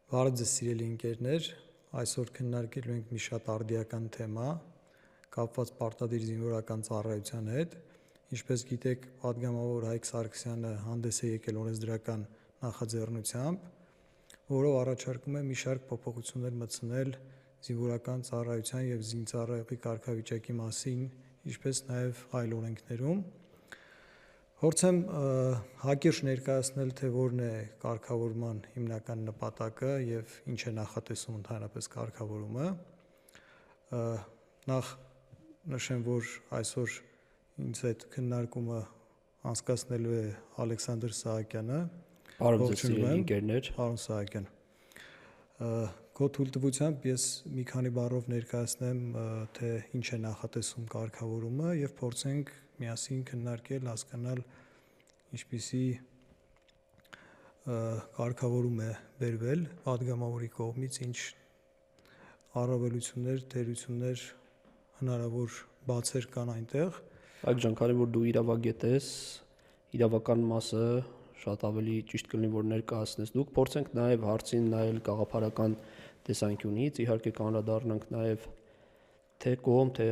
Բարև ձեզ սիրելի ընկերներ, այսօր քննարկելու ենք մի շատ արդիական թեմա, կապված պարտադիր զինվորական ծառայության հետ։ Ինչպես գիտեք, պատգամավոր Հայկ Սարգսյանը հանդես է եկել օրենսդրական նախաձեռնությամբ, որով առաջարկում է մի շարք փոփոխություններ մտցնել զինվորական ծառայության եւ զինծառայողի կարգավիճակի մասին, ինչպես նաեւ այլ օրենքներում։ Փորձեմ հակիրճ ներկայացնել, թե որն է կարգավորման հիմնական նպատակը եւ ինչ է նախատեսում ընդհանրապես կարգավորումը։ Նախ նշեմ, որ այսօր ինձ հետ քննարկումը անցկացնելու է Ալեքսանդր Սահակյանը։ Բարև ձեզ սիրելի ընկերներ։ Պարոն Սահակյան, քո թույլտվությամբ ես մի քանի բառով ներկայացնեմ, թե ինչ է նախատեսում կարգավորումը եւ փորձենք միասին քննարկել, հասկանալ ինչպիսի կարգավորում է բերվել պատգամավորի կողմից, ինչ առավելություններ, թերություններ, հնարավոր բացեր կան այնտեղ։ Այլ ջան, քանի որ դու իրավագետ ես, իրավական մասը շատ ավելի ճիշտ կլինի, որ ներկայացնես դուք, փորձենք նաև հարցին նայել գաղափարական տեսանկյունից, իհարկե կանդրադառնանք նաև թե կողմ, թե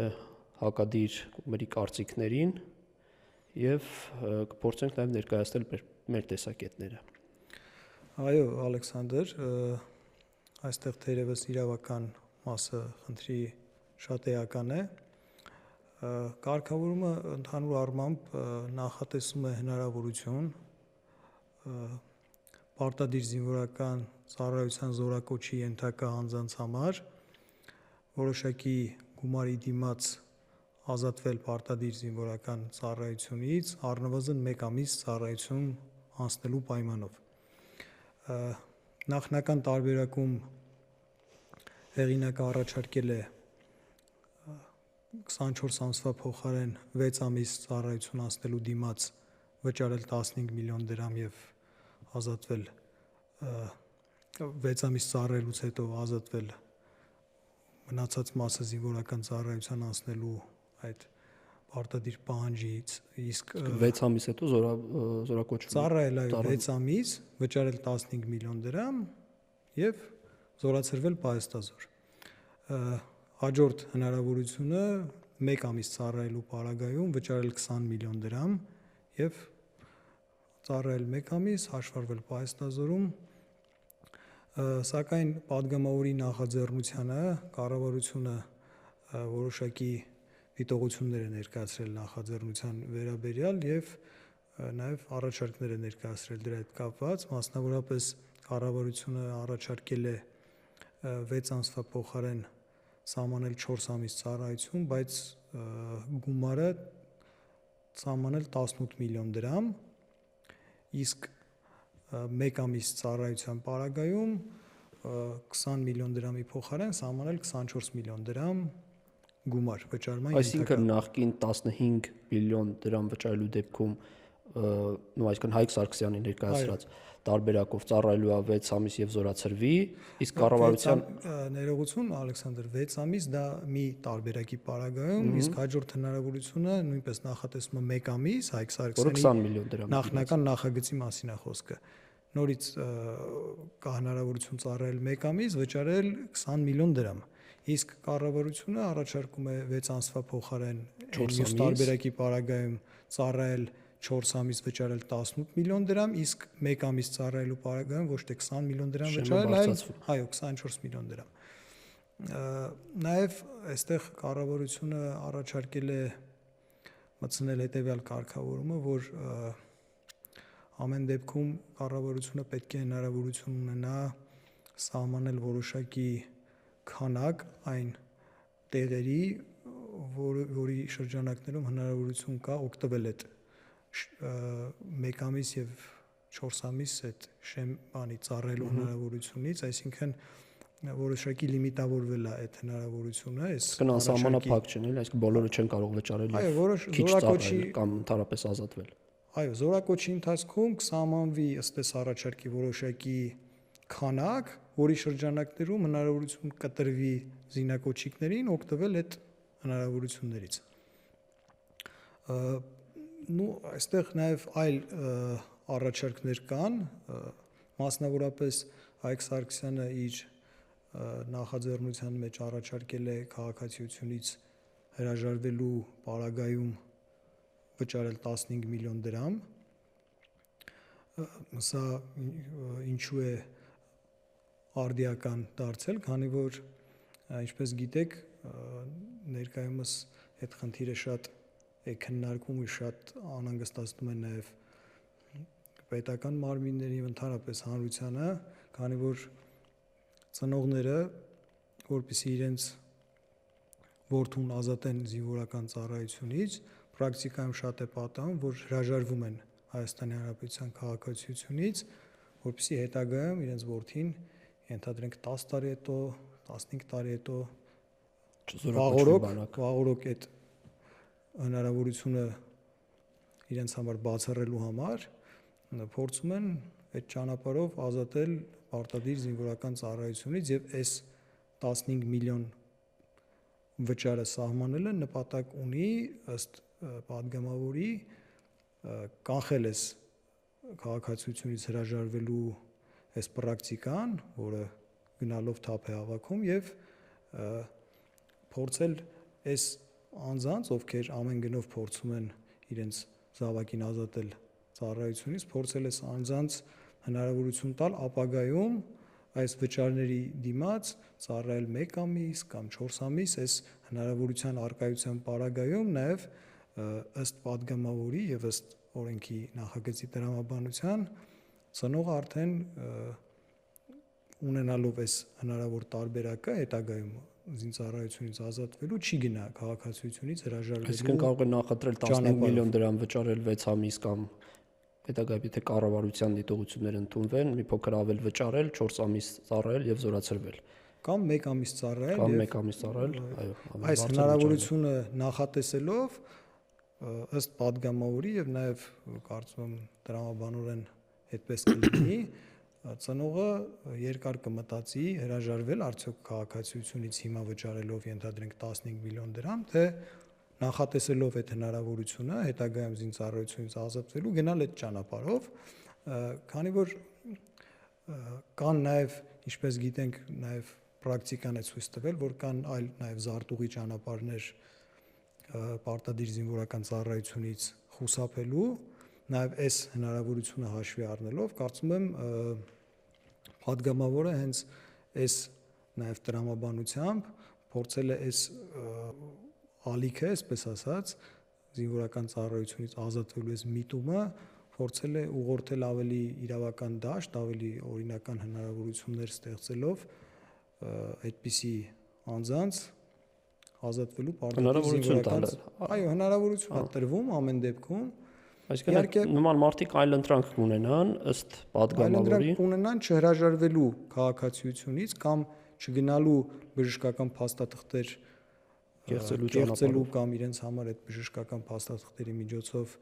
հակադիր կողմերի կարծիքներին եւ կփորձենք նաև ներկայացնել մեր տեսակետները։ Այո, Ալեքսանդր, այստեղ թերևս իրավական մասը խնդրի շատ էական է։ Կարգավորումը ընդհանուր առմամբ նախատեսում է հնարավորություն պարտադիր զինվորական ծառայության զորակոչի ենթակա անձանց համար որոշակի գումարի դիմաց ազատվել պարտադիր զինվորական ծառայությունից առնվազն 1 ամիս ծառայություն անցնելու պայմանով։ Նախնական տարբերակում հեղինակը առաջարկել է 24 ամսվա փոխարեն 6 ամիս ծառայություն անցնելու դիմաց վճարել 15 միլիոն դրամ եւ ազատվել 6 ամիս ծառայելուց հետո ազատվել մնացած մասը զինվորական ծառայության անցնելու այդ պարտադիր պահանջից, իսկ 6 ամիս հետո զորակոչվում ծառայել 6 ամիս, վճարել 15 միլիոն դրամ եւ զորացրվել պահեստազոր։ Հաջորդ հնարավորությունը 1 ամիս ծառայելու պարագայում վճարել 20 միլիոն դրամ եւ ծառայել 1 ամիս, հաշվառվել պահեստազորում, սակայն պատգամավորի նախաձեռնությանը կառավարությունը որոշակի դիտողություններ է ներկայացրել նախաձեռնության վերաբերյալ եւ նաեւ առաջարկներ է ներկայացրել դրա հետ կապված, մասնավորապես կառավարությունը առաջարկել է 6 ամսվա փոխարեն սահմանել 4 ամիս ծառայություն, բայց գումարը սահմանել 18 միլիոն դրամ, իսկ 1 ամիս ծառայության պարագայում 20 միլիոն դրամի փոխարեն սահմանել 24 միլիոն դրամ գումար վճարման ենթակա։ Այսինքն նախկին 15 միլիոն դրամ վճարելու դեպքում, այսինքն Հայկ Սարգսյանի ներկայացրած տարբերակով ծառայելու 6 ամիս եւ զորացրվի, իսկ կառավարության ներողություն Ալեքսանդր, 6 ամիս դա մի տարբերակի պարագայում, իսկ հաջորդ հնարավորությունը նույնպես նախատեսում է 1 ամիս Հայկ Սարգսյանի 20 միլիոն դրամ նախնական նախագծի մասին է խոսքը։ Նորից կա հնարավորություն ծառայել 1 ամիս, վճարել 20 միլիոն դրամ։ Իսկ կառավարությունը առաջարկում է 6 ամսվա փոխարեն 4 ամիս տարբերակի պարագայում ծառայել 4 ամիս վճարել 18 միլիոն դրամ, իսկ 1 ամիս ծառայելու պարագայում ոչ թե 20 միլիոն դրամ վճարել, այլ 24 միլիոն դրամ։ Նաև այստեղ կառավարությունը առաջարկել է մտցնել հետևյալ կարգավորումը, որ ամեն դեպքում կառավարությունը պետք է հնարավորություն ունենա սահմանել որոշակի քանակ այն տեղերի, որի շրջանակներում հնարավորություն կա օգտվել այդ 1 ամիս եւ 4 ամիս այդ բանի ծառայելու հնարավորությունից, այսինքն որոշակի լիմիտավորվել է այդ հնարավորությունը, այս անսահմանափակ չեն, այսինքն բոլորը չեն կարող վճարել եւ քիչ ծառայել կամ ընդհանրապես ազատվել։ Այո, զորակոչի ընթացքում կսահմանվի ըստ այս առաջարկի որոշակի քանակ, որի շրջանակներում հնարավորություն կտրվի զինակոչիկներին օգտվել այդ հնարավորություններից։ Այստեղ նաև այլ առաջարկներ կան, Մասնավորապես Հայկ Սարգսյանը իր նախաձեռնության մեջ առաջարկել է քաղաքացիությունից հրաժարվելու պարագայում վճարել 15 միլիոն դրամ։ Սա ինչու է արդիական դարձել, քանի որ ինչպես գիտեք, ներկայումս այդ խնդիրը շատ է քննարկվում ու շատ անհանգստացնում է նաև պետական մարմինների եւ ընդհանրապես հանրությանը, քանի որ ծնողները, որպեսզի իրենց որդուն ազատեն զինվորական ծառայությունից, պրակտիկայում շատ է պատահում, որ հրաժարվում են Հայաստանի Հանրապետության քաղաքացիությունից, որպեսզի հետագայում իրենց որդին ենթադրենք 10 տարի հետո, 15 տարի հետո վաղօրոք այդ հնարավորությունը իրենց համար բացառելու համար փորձում են այդ ճանապարհով ազատել պարտադիր զինվորական ծառայությունից եւ այս 15 միլիոն վճարը սահմանելը նպատակ ունի ըստ падգամավորի կանխել այս քաղաքացիությունից հրաժարվելու այս պրակտիկան, որը գնալով թափ է հավաքում եւ փորձել այս անձանց, ովքեր ամեն գնով փորձում են իրենց զավակին ազատել ծառայությունից, փորձել այս անձանց հնարավորություն տալ ապագայում այս վճարների դիմաց ծառայել 1 ամիս կամ 4 ամիս, այս հնարավորության արկայության պարագայում նաև ըստ падգամավորի եւ ըստ օրենքի նախագծի տրամաբանության ծնողը արդեն ունենալով այս հնարավոր տարբերակը հետագայում զինծառայությունից ազատվելու չի գնա քաղաքացիությունից հրաժարվելու։ Այսինքն կարող է նախընտրել 15 միլիոն դրամ վճարել 6 ամիս կամ հետագայում եթե կառավարության դիտողություններ ընդունվեն, մի փոքր ավել վճարել, 4 ամիս ծառայել եւ զորացրվել։ Կամ 1 ամիս ծառայել կամ 1 ամիս ծառայել, այո, այս հնարավորությունը նախատեսելով ըստ падգամավորի եւ նաեւ կարծում եմ տրամաբանորեն այդպես կլինի, ծնողը երկար կմտածի հրաժարվել արդյոք քաղաքացիությունից հիմա վճարելով ենթադրենք 15 միլիոն դրամ, թե նախատեսելով այդ հնարավորությունը հետագայում զինծառայությունից ազատվելու գնալ այդ ճանապարհով, քանի որ կան նաեւ, ինչպես գիտենք, նաեւ պրակտիկան է ցույց տվել, որ կան այլ նաեւ զարտուղի ճանապարհներ պարտադիր զինվորական ծառայությունից խուսափելու, նաև այս հնարավորությունը հաշվի առնելով, կարծում եմ падգամավորը հենց այս նաև տրամաբանությամբ փորձել է այս ալիքը, այսպես ասած, զինվորական ծառայությունից ազատվելու այս միտումը փորձել է ուղղորդել ավելի իրավական դաշտ, ավելի օրինական հնարավորություններ ստեղծելով այդպիսի անձանց ազատվելու պարտադիր զինվորական, այո, հնարավորություն է տրվում ամեն դեպքում։ Այսինքն նման մարդիկ այլ ընտրանք կունենան ըստ падգամավորի, ունենան չհրաժարվելու քաղաքացիությունից կամ չգնալու բժշկական փաստաթղթեր կեղծելու կամ իրենց համար այդ բժշկական փաստաթղթերի միջոցով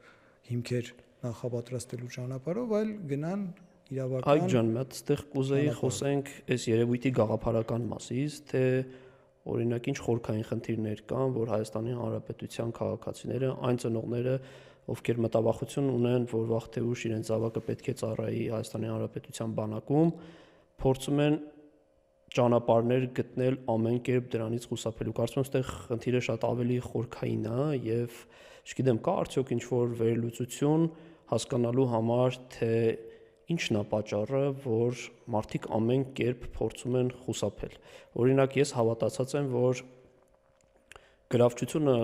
հիմքեր նախապատրաստելու ճանապարհով, այլ գնան իրավական։ Այո ջան, մատ այստեղ կուզեի խոսենք այս երևույթի գաղափարական մասից, թե օրինակ ինչ խորքային խնդիրներ կան, որ Հայաստանի Հանրապետության քաղաքացիները, այն ծնողները, ովքեր մտավախություն ունեն, որ վաղ թե ուշ իրենց զավակը պետք է ծառայի Հայաստանի Հանրապետության բանակում, փորձում են ճանապարհներ գտնել ամեն կերպ դրանից խուսափելու։ Կարծում եմ, այստեղ խնդիրը շատ ավելի խորքային է եւ չգիտեմ, կա արդյոք ինչ-որ վերլուծություն հասկանալու համար, թե ինչն է պատճառը, որ մարդիկ ամեն կերպ փորձում են խուսափել։ Օրինակ, ես հավատացած եմ, որ գրավչությունը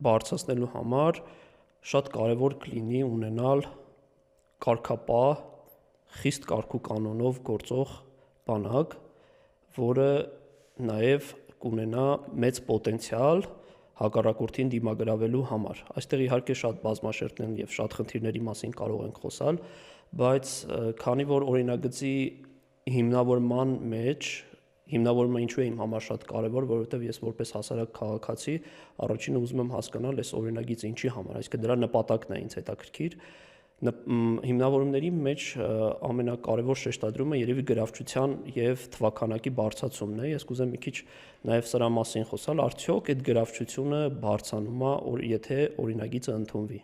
բարձրացնելու համար շատ կարևոր կլինի ունենալ կարգապահ, խիստ կարգ ու կանոնով գործող բանակ, որը նաև կունենա մեծ պոտենցիալ հակառակորդին դիմագրավելու համար։ Այստեղ իհարկե շատ բազմաշերտն են եւ շատ խնդիրների մասին կարող ենք խոսալ, բայց քանի որ օրինագծի հիմնավորման մեջ հիմնավորումը ինչու է իմ համար շատ կարևոր, որովհետև ես որպես հասարակ քաղաքացի առաջինը ուզում եմ հասկանալ այս օրինագիծը ինչի համար, այսինքն դրա նպատակն է ինձ հետաքրքիր։ Հիմնավորումների մեջ ամենակարևոր շեշտադրումը երևի գրավչության եւ թվականակի բարձրացումն է։ Ես կուզեմ մի քիչ նաեւ սրա մասին խոսալ, արդյոք այդ գրավչությունը բարձրանում է, եթե օրինագիծը ընդունվի։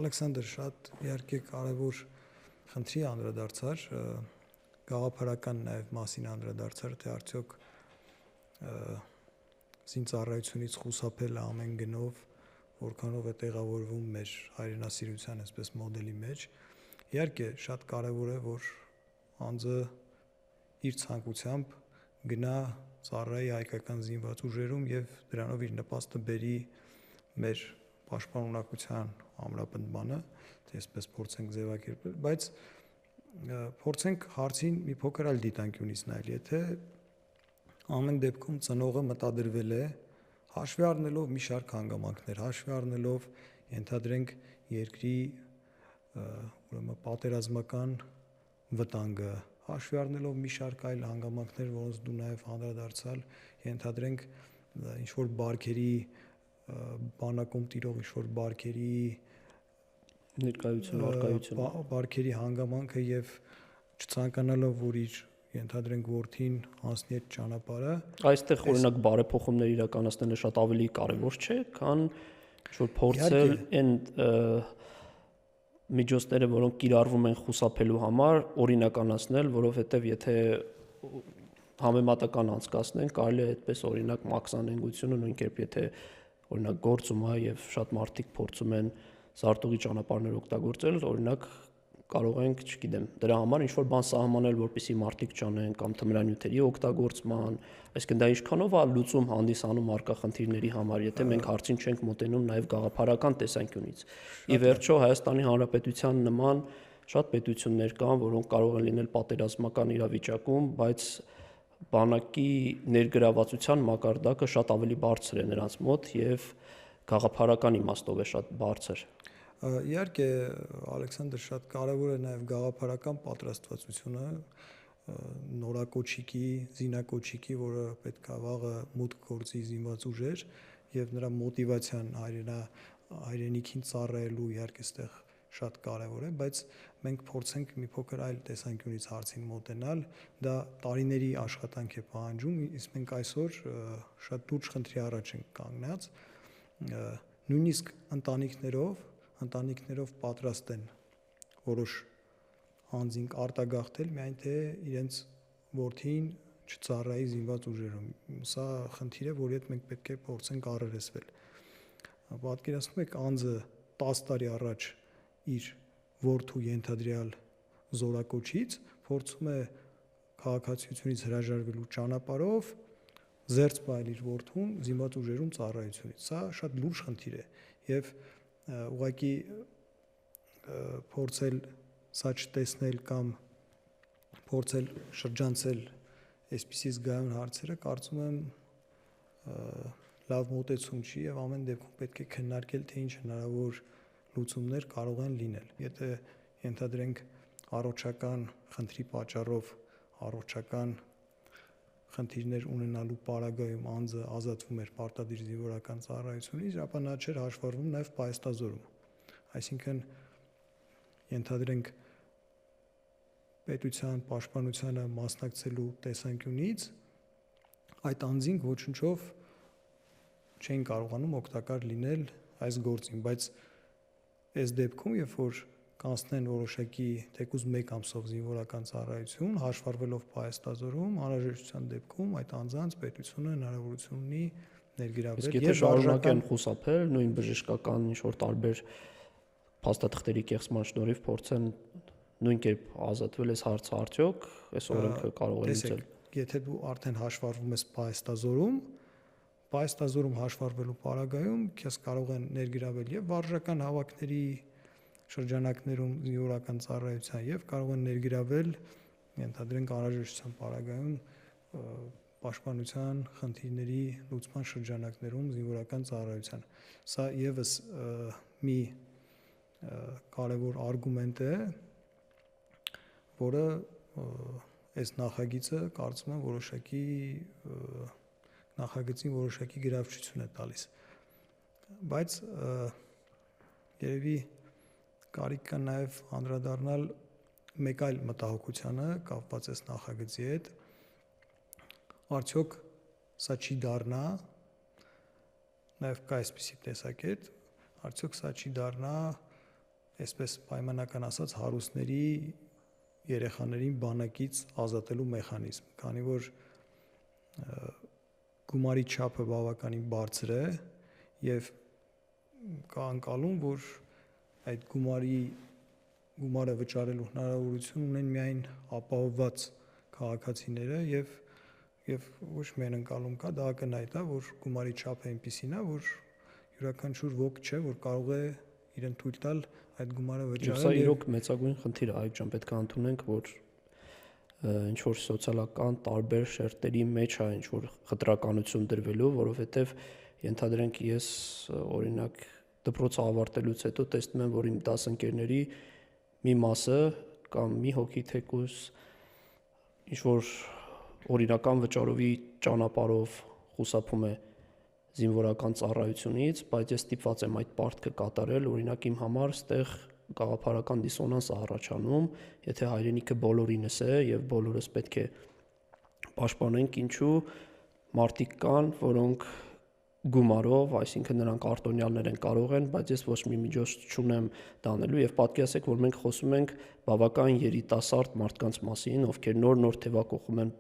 Ալեքսանդր, շատ իհարկե կարևոր խնդրի անդրադարձար, գաղափարական նաև մասին անդրադարձար, թե արդյոք զինծառայությունից խուսափելը ամեն գնով, որքանով է տեղավորվում մեր հայրենասիրության այսպես մոդելի մեջ։ Իհարկե, շատ կարևոր է, որ անձը իր ցանկությամբ գնա ծառայի հայկական զինված ուժերում եւ դրանով իր նպաստը բերի մեր պաշտպանունակության ամրապնդմանը, թե այսպես փորձենք ձևակերպել, բայց փորձենք հարցին մի փոքր այլ դիտանկյունից նայել, եթե ամեն դեպքում ծնողը մտադրվել է հաշվի առնելով մի շարք հանգամանքներ, հաշվի առնելով ենթադրենք երկրի ուրեմն պատերազմական վտանգը, հաշվի առնելով մի շարք այլ հանգամանքներ, որոնց դու նաև անդրադարձալ, ենթադրենք ինչ որ բարքերի բանակում տիրող ինչ որ բարքերի ներկայություն, արկայություն, բարքերի հանգամանքը եւ չցանկանալով որ իր ենթադրենք որդին անցնի այդ ճանապարհը, այստեղ օրինակ բարեփոխումներ իրականացնելը շատ ավելի կարևոր չէ, քան ինչ-որ փորձել այն միջոցները, որոնք կիրառվում են խուսափելու համար, օրինականացնել, որովհետև եթե համեմատական անցկացնենք, կարելի է այդպես օրինակ մաքսանենգությունը նույն կերպ եթե օրինակ գործում է եւ շատ մարդիկ փորձում են զարտուղի ճանապարհներ օգտագործել, օրինակ կարող ենք, չգիտեմ, դրա համար ինչ-որ բան սահմանել, որպեսզի մարդիկ չանեն կամ թմրանյութերի օգտագործման, այսինքն դա ինչքանով է լուծում հանդիսանում առկա խնդիրների համար, եթե մենք հարցին չենք մոտենում նաև գաղափարական տեսանկյունից։ Ի վերջո Հայաստանի Հանրապետության նման շատ պետություններ կան, որոնք կարող են լինել պատերազմական իրավիճակում, բայց բանակի ներգրավվածության մակարդակը շատ ավելի բարձր է նրանց մոտ եւ գաղափարական իմաստով է շատ բարձր։ Իհարկե, Ալեքսանդր, շատ կարևոր է նաև գաղափարական պատրաստվածությունը նորակոչիկի, զինակոչիկի, որը պետք է վաղը մուտք գործի զինված ուժեր եւ նրա մոտիվացիան հայրենիքին ծառայելու իհարկե այստեղ շատ կարևոր է, բայց մենք փորձենք մի փոքր այլ տեսանկյունից հարցին մոտենալ, դա տարիների աշխատանք է պահանջում, իսկ մենք այսօր շատ լուրջ խնդրի առաջ ենք կանգնած, նույնիսկ ընտանիքներով պատրաստ են որոշ անձինք արտագաղթել, միայն թե իրենց որդին չծառայի զինված ուժերում։ Սա խնդիր է, որի հետ մենք պետք է փորձենք առերեսվել։ Պատկերացնում եք, անձը 10 տարի առաջ իր որդու ենթադրյալ զորակոչից փորձում է քաղաքացիությունից հրաժարվելու ճանապարհով զերծ պահել իր որդուն զինված ուժերում ծառայությունից։ Սա շատ լուրջ խնդիր է եւ ուղղակի փորձել սա չտեսնել կամ փորձել շրջանցել այսպիսի զգայուն հարցերը, կարծում եմ լավ մոտեցում չի եւ ամեն դեպքում պետք է քննարկել, թե ինչ հնարավոր լուծումներ կարող են լինել։ Եթե ենթադրենք առողջական խնդրի պատճառով առողջական խնդիրներ ունենալու պարագայում անձը ազատվում էր պարտադիր զինվորական ծառայությունից, ապա նա չէր հաշվառվում նաև պայստազորում։ Այսինքն ենթադրենք պետության պաշտպանությանը մասնակցելու տեսանկյունից այդ անձինք ոչնչով չէին կարողանում օգտակար լինել այս գործին, բայց այս դեպքում, երբ որ կանցնեն որոշակի թեկուզ 1 ամսով զինվորական ծառայություն, հաշվառվելով պայստազորում, անհրաժեշտության դեպքում այդ անձանց պետությունը հնարավորություն ունի ներգրավել։ Իսկ եթե շարունակեն խուսափել, նույն բժշկական ինչ-որ տարբեր փաստաթղթերի կեղծման շնորհիվ փորձեն նույն կերպ ազատվել այս հարցը արդյոք, այս օրենքը կարող է լուծել։ Եթե դու արդեն հաշվառվում ես պայստազորում հաշվառվելու պարագայում քեզ կարող են ներգրավել եւ վարժական հավաքների շրջանակներում զինվորական ծառայության եւ կարող են ներգրավել ենթադրենք անհրաժեշտության պարագայում պաշտպանության խնդիրների լուծման շրջանակներում զինվորական ծառայության։ Սա եւս մի կարևոր արգումենտ է, որը այս նախագիծը կարծում եմ նախագծին որոշակի գրավչություն է տալիս, բայց երևի կարիք կա նաև անդրադառնալ մեկ այլ մտահոգությանը կապված այս նախագծի հետ, արդյոք սա չի դառնա, նաև կա այսպիսի տեսակետ, արդյոք սա չի դառնա այսպես պայմանական ասած հարուստների երեխաներին բանակից ազատելու մեխանիզմ, քանի որ գումարի չափը բավականին բարձր է եւ կա անկալում, որ այդ գումարը վճարելու հնարավորություն ունեն միայն ապահովված քաղաքացիները եւ ոչ միայն անկալում կա, դա ակնհայտ է, որ գումարի չափը այնպեսին է, որ յուրաքանչյուր ոք չէ, որ կարող է իրեն թույլ տալ այդ գումարը վճարել։ Սա իրոք մեծագույն խնդիր է, այդ ճան պետք է ընդունենք, որ ինչ որ սոցիալական տարբեր շերտերի մեջ է ինչ որ խտրականություն դրվելու, որովհետև ենթադրենք ես օրինակ դպրոցը ավարտելուց հետո տեսնում եմ, որ իմ դասընկերների մի մասը կամ մի հոգի թեկուզ ինչ որ օրինական վճարովի ճանապարհով խուսափում է զինվորական ծառայությունից, բայց ես ստիպված եմ այդ պարտքը կատարել, օրինակ իմ համար ստեղ գաղափարական դիսոնանս է առաջանում, եթե հայրենիքը բոլորինս է եւ բոլորս պետք է պաշտպանենք, ինչու մարդիկ կան, որոնք գումարով, այսինքն նրանք արտոնյալներ են կարող են, բայց ես ոչ մի միջոց չունեմ դանելու եւ պատկերացեք, որ մենք խոսում ենք բավական երիտասարդ մարդկանց մասին, ովքեր նոր թևակողում են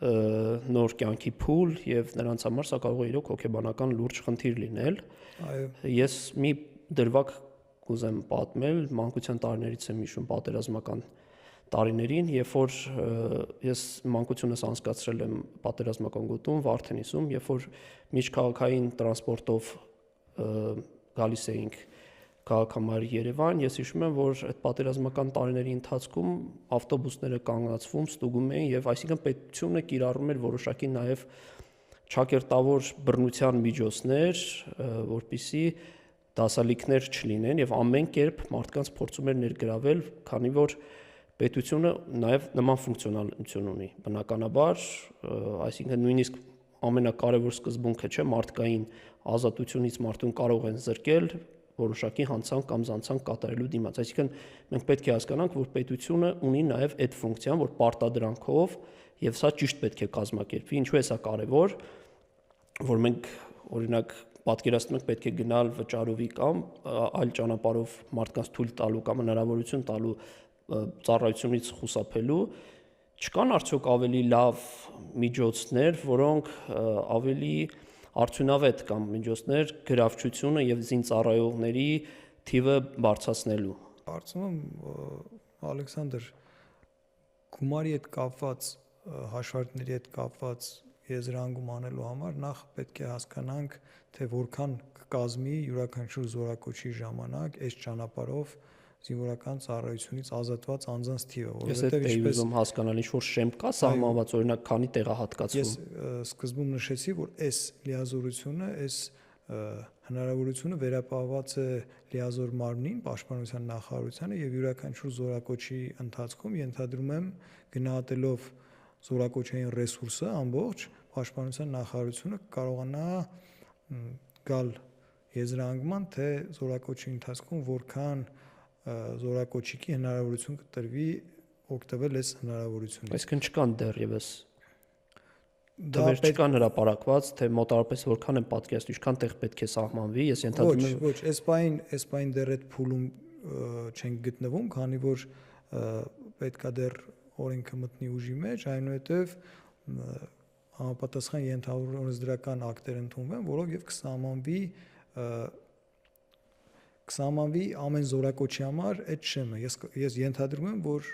նոր կյանքի փուլ եւ նրանց համար սա կարող է իրոք հոգեբանական լուրջ խնդիր լինել։ Այո։ Ես մի դրվագ կուզեմ պատմել, մանկության տարիներից եմ հիշում պատերազմական տարիներին, երբ որ ես մանկությունս անցկացրել եմ պատերազմական գոտում Վարդենիսում, երբ որ միջքաղաքային տրանսպորտով գալիս էինք քաղաքամար Երևան, ես հիշում եմ, որ այդ պատերազմական տարիների ընթացքում ավտոբուսները կանգնացվում, ստուգում էին եւ այսինքն պետությունը կիրառում էր որոշակի նաեւ ճակերտավոր բռնության միջոցներ, որպիսի դասալիքներ չլինեն եւ ամեն կերպ մարդկանց փորձում էր ներգրավել, քանի որ պետությունը նաեւ նման ֆունկցիոնալություն ունի։ Բնականաբար, այսինքն նույնիսկ ամենակարևոր սկզբունքը չէ, մարդկային ազատությունից մարդուն կարող են զրկել որոշակի հանցանք կամ զանցանք կատարելու դիմաց։ Այսինքն մենք պետք է հասկանանք, որ պետությունը ունի նաև այդ ֆունկցիան, որ պարտադրանքով եւ սա ճիշտ պետք է կազմակերպվի։ Ինչու է սա կարևոր, որ մենք օրինակ պատկերացնում ենք պետք է գնալ վճարովի կամ այլ ճանապարհով մարդկանց թույլ տալու կամ հնարավորություն տալու ծառայությունից խուսափելու, չկան արդյոք ավելի լավ միջոցներ, որոնք ավելի արդյունավետ կամ միջոցներ գրավչությունը եւ զինծառայողների թիվը բարձրացնելու։ Կարծում եմ Ալեքսանդր, գումարի հետ կապված հաշվարկների հետ կապված եզրահանգում անելու համար նախ պետք է հասկանանք, թե որքան կկազմի յուրաքանչյուր զորակոչի ժամանակ այս ճանապարհով զինվորական ծառայությունից ազատված անձանց թիվը, որովհետև ինչպես ուզում հասկանալ, ինչ որ շեմ կա սահմանված, օրինակ քանի տեղ է հատկացվում։ Ես սկզբում նշեցի, որ այս լիազորությունը, այս հնարավորությունը վերապահված է լիազոր մարմնին, պաշտպանության նախարարությանը եւ յուրաքանչյուր զորակոչի ընթացքում ենթադրում եմ գնահատելով զորակոչային ռեսուրսը ամբողջ պաշտպանության նախարարությունը կարողանա գալ եզրահանգման, թե զորակոչի ընթացքում որքան զորակոչիկի հնարավորություն կտրվի օգտվել այս հնարավորությունից։ Այսինքն չկան դեռևս դեռ չկան հրապարակված, թե մոտավորապես որքան են պատկերացնում, ինչքան տեղ պետք է սահմանվի, ես ենթադրում եմ։ Ոչ, այս պայն դեռ այդ փուլում չենք գտնվում, քանի որ պետքա դեռ օրենքը մտնի ուժի մեջ, այնուհետև համապատասխան ենթավոր օրենսդրական ակտեր ընդունվեն, որով եւ կսահմանվի ամեն զորակոչի համար այդ շեմը։ Ես ենթադրում եմ, որ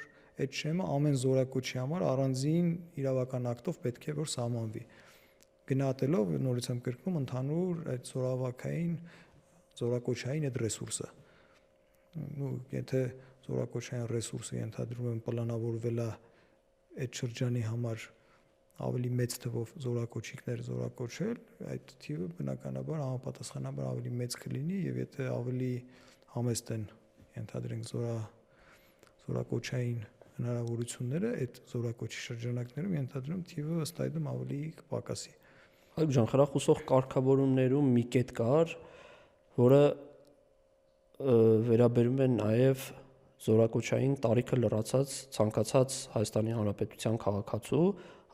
այդ շեմը ամեն զորակոչի համար առանձին իրավական ակտով պետք է որ սահմանվի։ Գնահատելով նորից եմ կրկնում ընդհանուր այդ զորակոչային այդ ռեսուրսը։ Եթե զորակոչային ռեսուրսը ենթադրում եմ պլանավորվել է այդ շրջանի համար ավելի մեծ թվով զորակոչիկներ զորակոչել, այդ թիվը բնականաբար համապատասխանաբար ավելի մեծ կլինի եւ եթե ավելի համեստ են ենթադրենք զորակոչային հնարավորությունները այդ զորակոչի շրջանակներում ենթադրում թիվը ըստ այդմ ավելի կպակասի։ Այո, ջան, խրախուսող կարգավորումներում մի կետ կար, որը վերաբերում է նաև զորակոչային տարիքը լրացած ցանկացած Հայաստանի Հանրապետության քաղաքացու,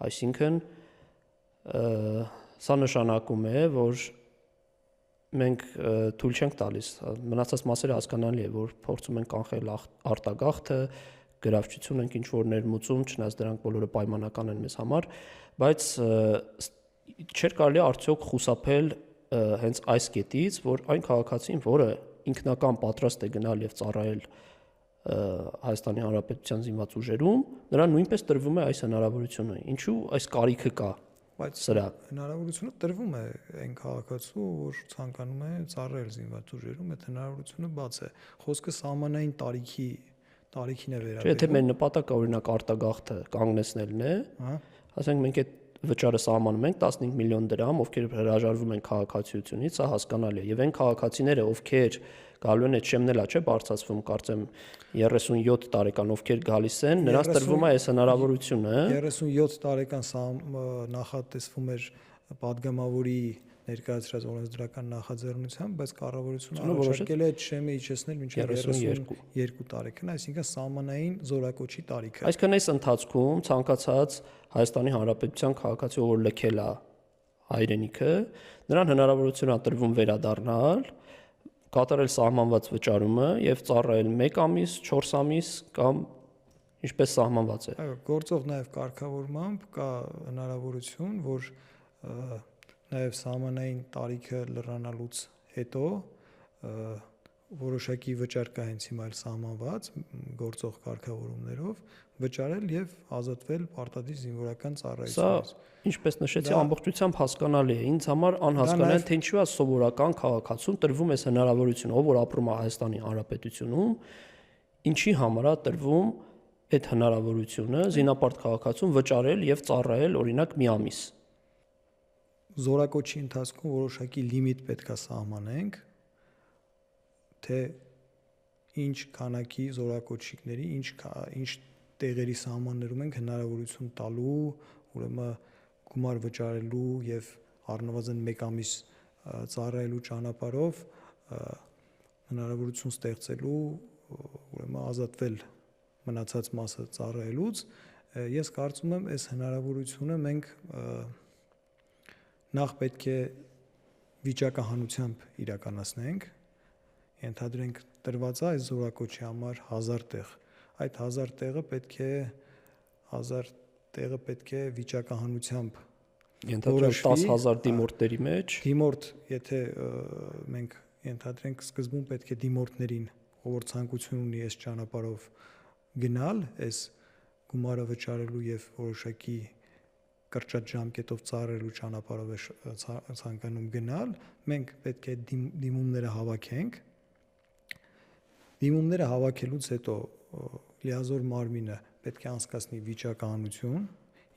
այսինքն սա նշանակում է, որ մենք թույլ չենք տալիս, մնացած մասերը հասկանալի է, որ փորձում են կանխել արտագաղթը, գրավչություն ենք ինչ որ ներմուծում, չնայած դրանք բոլորը պայմանական են մեզ համար, բայց չէր կարելի արդյոք խուսափել հենց այս կետից, որ այն քաղաքացին, որը ինքնական պատրաստ է գնալ եւ ծառայել Հայաստանի Հանրապետության զինված ուժերում, նրան նույնպես տրվում է այս հնարավորությունը։ Ինչու այս կարիքը կա։ Բայց սրա հնարավորությունը տրվում է այն քաղաքացու, որ ցանկանում է ծառայել զինված ուժերում, այդ հնարավորությունը բաց է։ Խոսքը սահմանային տարիքին է Չէ, եթե մեր նպատակը օրինակ արտագաղթը կանգնեցնելն է, ասենք մենք այդ վճարը սահմանում ենք 15 միլիոն դրամ, ովքեր հրաժարվում են քաղաքացիությունից, սա հասկանալի է։ Եվ այն քաղաքացիները, ովքեր գալու են, այդ շեմն էլա չէ բարձրացվում, կարծեմ 37 տարեկան ովքեր գալիս են, նրանց տրվում է այս հնարավորությունը։ 37 տարեկան նախատեսվում էր падգամավորի ներկայացրած օրենսդրական նախաձեռնությամբ, բայց կառավարությունը որոշել է այդ շեմը իջեցնել մինչև 32 տարեկան, այսինքն սահմանային զորակոչի տարիքը։ Այսինքն այս ընթացքում ցանկացած Հայաստանի Հանրապետության քաղաքացի, ով լքել է հայրենիքը, նրան հնարավորություն է տրվում վերադառնալ, կատարել սահմանված վճարումը եւ ծառայել 1 ամիս, 4 ամիս կամ ինչպես սահմանված է։ Այո, գործող նաեւ կարգավորմամբ կա հնարավորություն, որ նաեւ սահմանային տարիքը լրանալուց հետո որոշակի վճար կա հենց հիմա սահմանված գործող կարգավորումներով վճարել եւ ազատվել պարտադիր զինվորական ծառայությունից։ Սա ինչպես նշեցի, ամբողջությամբ հասկանալի է։ Ինձ համար անհասկանալի է, թե ինչու է սովորական քաղաքացուն տրվում այս հնարավորությունը, ով որ ապրում է Հայաստանի Հանրապետությունում, ինչի համար է տրվում այդ հնարավորությունը զինապարտ քաղաքացուն վճարել եւ ծառայել օրինակ մի ամիս։ Զորակոչի ընթացքում որոշակի լիմիտ պետք է սահմանենք, թե ինչ քանակի զորակոչիկների, ինչ տեղերի սահմաններում ենք հնարավորություն տալու, ուրեմն գումար վճարելու եւ առնվազն 1 ամիս ծառայելու ճանապարհով հնարավորություն ստեղծելու, ուրեմն ազատվել մնացած մասը ծառայելուց։ Ես կարծում եմ, այս հնարավորությունը մենք նախ պետք է վիճակահանությամբ իրականացնենք, ենթադրենք տրված է այս զորակոչի համար 1000 տեղ։ Այդ 1000 տեղը պետք է վիճակահանությամբ ենթադրենք 10000 դիմորդների մեջ։ Դիմորդ, եթե մենք ենթադրենք սկզբում պետք է դիմորդներին, ով որ ցանկություն ունի այս ճանապարհով գնալ, այս գումարը վճարելու եւ որոշակի կրճատ ժամկետով ծառայելու ճանապարհով է ցանկանում գնալ, մենք պետք է դիմումները հավաքենք։ Դիմումները հավաքելուց հետո լիազոր մարմինը պետք է անցկացնի վիճակահանություն,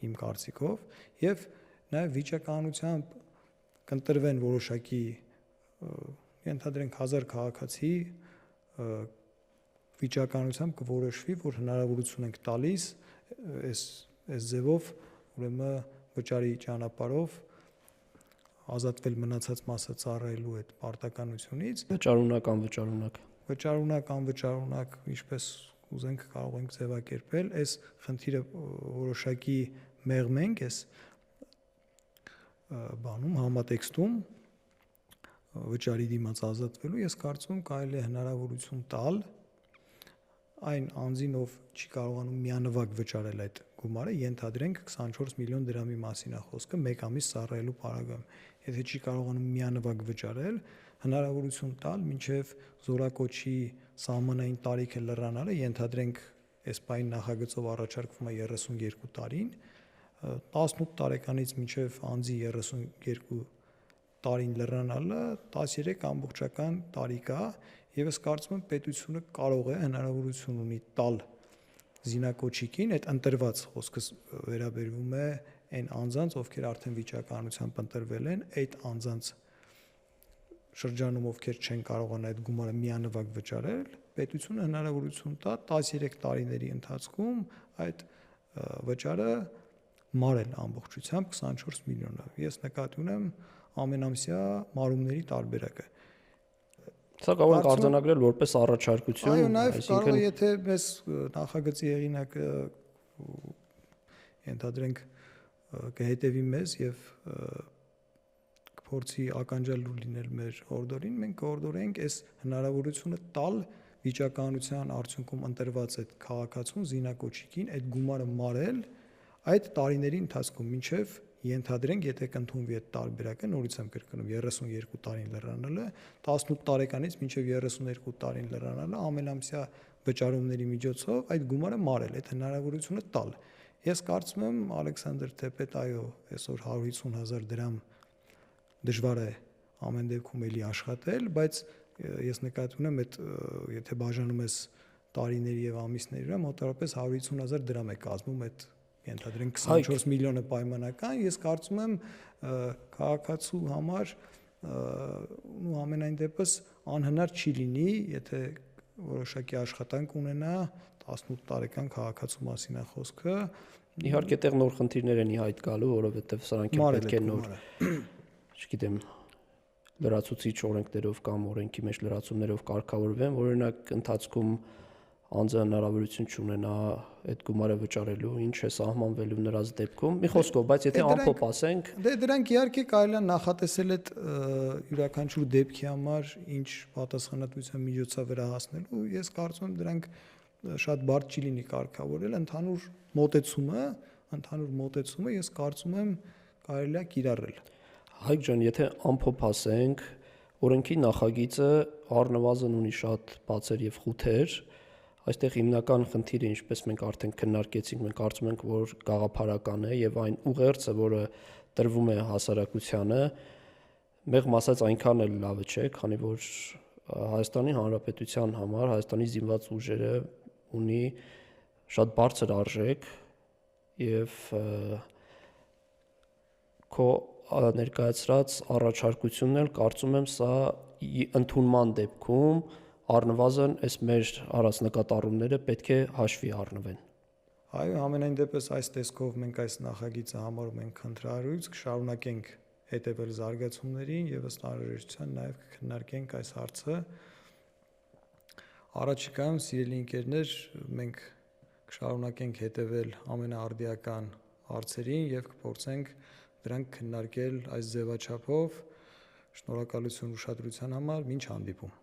իմ կարծիքով, եւ նաեւ վիճակահանությամբ կընտրվեն որոշակի, ենթադրենք 1000 քաղաքացի, վիճակահանությամբ կորոշվի, որ հնարավորություն ենք տալիս այս ձևով, ուրեմն վճարի ճանապարհով ազատվել մնացած մասը ծառայելու այդ պարտականությունից։ Վճարունակ, ինչպես ուզենք կարող ենք ձևակերպել, այս խնդիրը որոշակի մեղմենք այս համատեքստում վճարի դիմաց ազատվելու, ես կարծում եմ կարելի է հնարավորություն տալ այն անձին, ով չի կարողանում միանվագ վճարել այդ գումարը, ենթադրենք 24 միլիոն դրամի մասին է խոսքը 1 ամիս ծառայելու պարագայում։ Եթե չի կարողանում միանվագ վճարել, հնարավորություն տալ մինչև զորակոչի սահմանային տարիքը լրանալը, ենթադրենք այս պայն նախագծով առաջարկվում է 32 տարին, 18 տարեկանից մինչև անձի 32 տարին լրանալը 13 ամբողջական տարի կա, եւ ես կարծում եմ պետությունը կարող է հնարավորություն ունի տալ զինակոչիկին, այդ ընտրված խոսքս վերաբերվում է այն անձանց, ովքեր արդեն վիճակահանությամբ ընտրվել են, այդ անձանց շրջանում, ովքեր չեն կարողանա այդ գումարը միանվագ վճարել, պետությունը հնարավորություն տա 13 տարիների ընթացքում այդ վճարը մարել ամբողջությամբ 24 միլիոնը։ Ես նկատի ունեմ ամենամսյա մարումների տարբերակը։ Սա կարող ենք արձանագրել որպես առաջարկություն, այո, նաև կարող է, եթե մեզ նախագծի հեղինակը ենթադրենք կհետևի մեզ եւ կփորձի ականջալու լինել մեր օրդորին, մենք կորդորենք այս հնարավորությունը տալ վիճակահանության արդյունքում ընտրված այդ քաղաքացուն զինակոչիկին այդ գումարը մարել այդ տարիների ընթացքում մինչև ենթադրենք, եթե կընդունվի այդ տարբերակը, նորից եմ կրկնում 32 տարին լրանալը, 18 տարեկանից մինչև 32 տարին լրանալը ամենամսյա վճարումների միջոցով այդ գումարը մարել, այդ հնարավորությունը տալ։ Ես կարծում եմ Ալեքսանդր Թեպետ, այո, այսօր 150,000 դրամ դժվար է ամեն դեպքում էլի աշխատել, բայց ես նկատի ունեմ այդ եթե բաժանում ես տարիների եւ ամիսների վրա մոտավորապես 150,000 դրամ է կազմում այդ ենթադրենք 24 միլիոնը պայմանական, ես կարծում եմ քաղաքացու համար ու ամենայն դեպս անհնար չի լինի, եթե որոշակի աշխատանք ունենա 18 տարեկան քաղաքացու մասին է խոսքը։ Իհարկե այդտեղ նոր խնդիրներ են ի հայտ գալու, որովհետև սրանք պետք է նոր, չգիտեմ, լրացուցիչ օրենքներով կամ օրենքի մեջ լրացումներով կարգավորվեն, որ օրինակ ընթացքում անձը հնարավորություն չունենա այդ գումարը վճարելու, ինչ է սահմանվելու նրանց դեպքում։ Մի խոսքով, բայց եթե ամփոփ ասենք, դրանք իհարկե կարելի է նախատեսել այդ յուրաքանչյուր դեպքի համար ինչ պատասխանատվության միջոցա վրա հասնելու, ես կարծում եմ դրանք շատ բարդ չի լինի կարգավորել, ընդհանուր մոտեցումը ես կարծում եմ կարելի է կիրառել։ Հայկ ջան, եթե ամփոփ ասենք, օրենքի նախագիծը առնվազն ունի շատ բացեր եւ խութեր, այստեղ հիմնական խնդիրը, ինչպես մենք արդեն քննարկեցինք, մենք կարծում ենք, որ գաղափարական է եւ այն ուղերձը, որը տրվում է հասարակությանը, մեղմ ասած այնքան էլ լավը չէ, քանի որ Հայաստանի Հանրապետության համար Հայաստանի զինված ուժերը ունի շատ բարձր արժեք եւ քո ներկայացրած առաջարկությունն էլ կարծում եմ սա ընդունման դեպքում առնվազն այս մեր առած նկատառումները պետք է հաշվի առնվեն։ Այո, ամենայն դեպս այս տեսքով մենք այս նախագիծը համարում ենք խնդրահարույց, կշարունակենք հետևել զարգացումներին եւ ըստ անհրաժեշտության նաեւ կքննարկենք այս հարցը։ Առաջիկայում, սիրելի ընկերներ, մենք կշարունակենք հետևել ամենաարդիական հարցերին եւ կփորձենք դրանք քննարկել այս ձևաչափով։ Շնորհակալություն ուշադրության համար, մինչ հանդիպում։